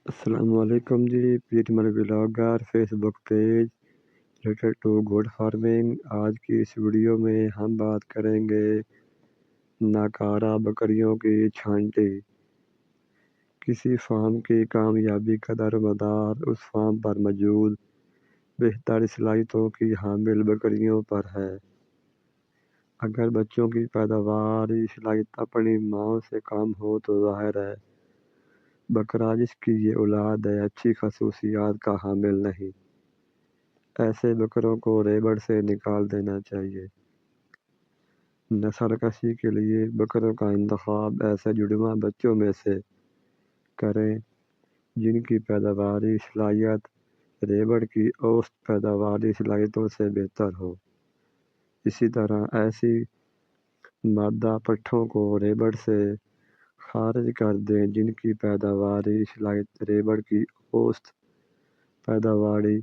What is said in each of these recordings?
السلام علیکم جی، پیٹ مل blogger Facebook page related to goat farming. آج کی اس ویڈیو میں ہم بات کریں گے ناکارہ بکریوں کی چھانٹی۔ کسی فارم کی کامیابی کا دارومدار اس فارم پر موجود بہتر صلاحیتوں کی حامل بکریوں پر ہے۔ اگر بچوں کی پیداواری صلاحیت اپنی ماں سے کم ہو تو ظاہر ہے بکرا جس کی یہ اولاد ہے اچھی خصوصیات کا حامل نہیں۔ ایسے بکروں کو ریبڑ سے نکال دینا چاہیے۔ نسل کشی کے لیے بکروں کا انتخاب ایسے جڑواں بچوں میں سے کریں جن کی پیداواری صلاحیت ریبڑ کی اوسط پیداواری صلاحیتوں سے بہتر ہو۔ اسی طرح ایسی مادہ پٹھوں کو ریبڑ سے خارج کر دیں جن کی پیداواری صلاحیت ریبڑ کی اوسط پیداواری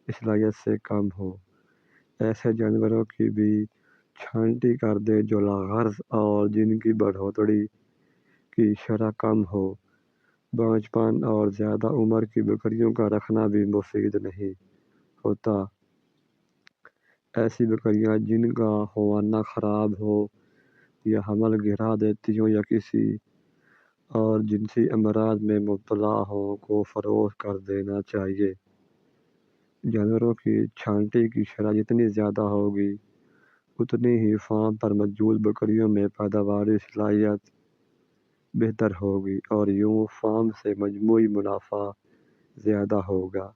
صلاحیت سے کم ہو۔ ایسے جانوروں کی بھی چھانٹی کر دیں جو لاغرض اور جن کی بڑھوتری کی شرح کم ہو۔ بانجھپن اور زیادہ عمر کی بکریوں کا رکھنا بھی مفید نہیں ہوتا۔ ایسی بکریاں جن کا خمانہ خراب ہو یا حمل گرا دیتی ہوں یا کسی اور جنسی امراض میں مبتلا ہوں کو فروخت کر دینا چاہیے۔ جانوروں کی چھانٹی کی شرح جتنی زیادہ ہوگی اتنی ہی فارم پر موجود بکریوں میں پیداواری صلاحیت بہتر ہوگی اور یوں فارم سے مجموعی منافع زیادہ ہوگا۔